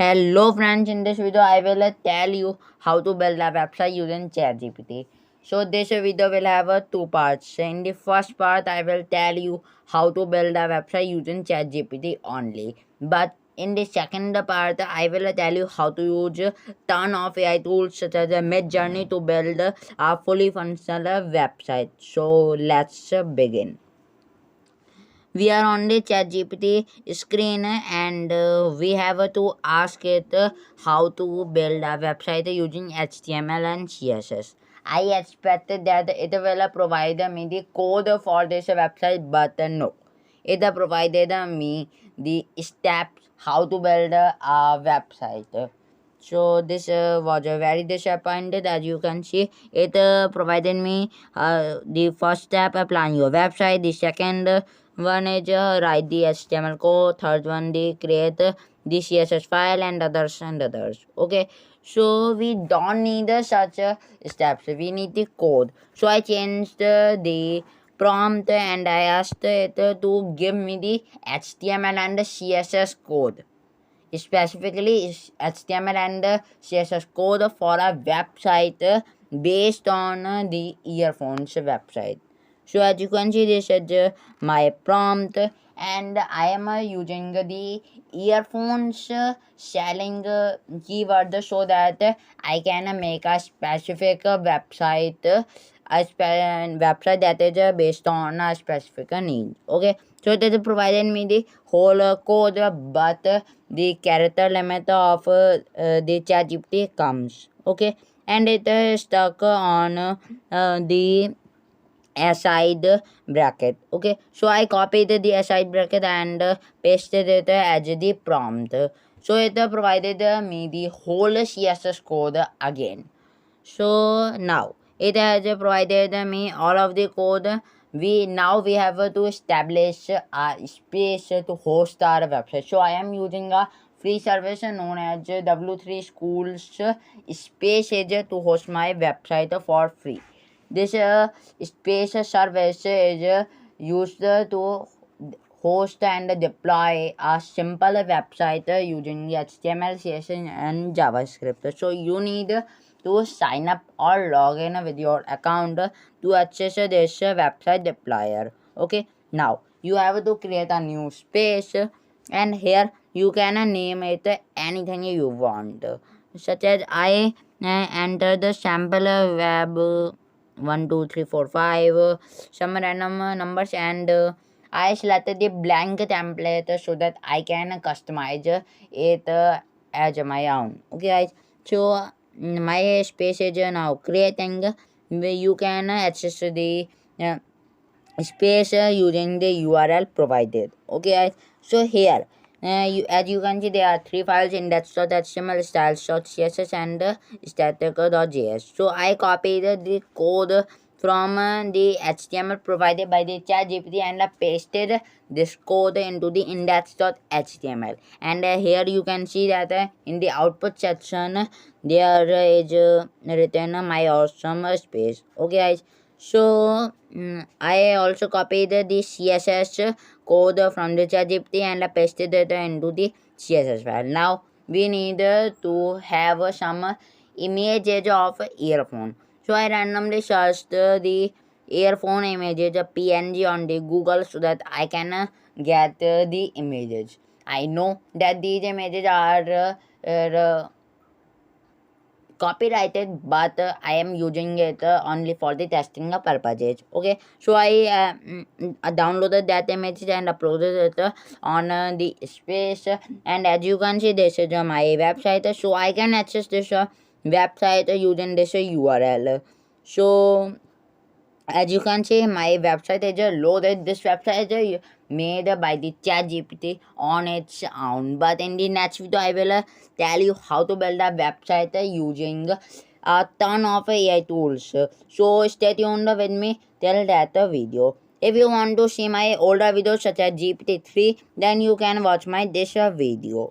Hello friends, in this video I will tell you how to build a website using ChatGPT. So this video will have two parts. In the first part I will tell you how to build a website using ChatGPT only. But in the second part I will tell you how to use ton of AI tools such as Midjourney to build a fully functional website. So let's begin. We are on the ChatGPT screen and we have to ask it how to build a website using HTML and CSS. I expected that it will provide me the code for this website, but no. It provided me the steps how to build a website. So this was very disappointed. As you can see, it provided me the first step, plan your website. The second one is write the HTML code. Third one, the create the CSS file, and others. Okay, so we don't need such steps. We need the code. So I changed the prompt and I asked it to give me the HTML and the CSS code, specifically is HTML and CSS code for a website based on the earphones website. So as you can see, this is my prompt, and I am using the earphones selling keyword so that I can make a specific website that is based on a specific need. Okay, so it has provided me the whole code, but the character limit of the ChatGPT comes. Okay, and it is stuck on the aside bracket. Okay, so I copied the aside bracket and pasted it as the prompt. So it provided me the whole CSS code again. So now it has provided me all of the code. We have to establish a space to host our website. So I am using a free service known as W3 Schools Space Age to host my website for free. This space service is used to host and deploy a simple website using HTML, CSS, and JavaScript. So you need to sign up or log in with your account to access this website deployer. Okay, now you have to create a new space, and here you can name it anything you want, such as I enter the sample web 1 2 3 4 5 some random numbers, and I selected the blank template so that I can customize it as my own. Okay guys, so my space is now creating. You can access the space using the URL provided. Okay guys, so here as you can see, there are three files: index.html, styles.css, and static.js. So I copied the code from the HTML provided by the ChatGPT and pasted this code into the index.html. And here you can see that in the output section there is written my awesome space. Okay guys, so I also copied the CSS code from the ChatGPT and pasted it into the CSS file. Now we need to have some images of earphone. So I randomly searched the earphone images PNG on the Google so that I can get the images. I know that these images are copyrighted, but I am using it only for the testing purposes. Okay, so I downloaded that image and uploaded it on the space, and as you can see, this is my website. So I can access this website using this URL. So as you can see, my website is loaded. This website is made by the ChatGPT on its own. But in the next video, I will tell you how to build a website using a ton of AI tools. So stay tuned with me till that video. If you want to see my older videos such as GPT-3, then you can watch my this video.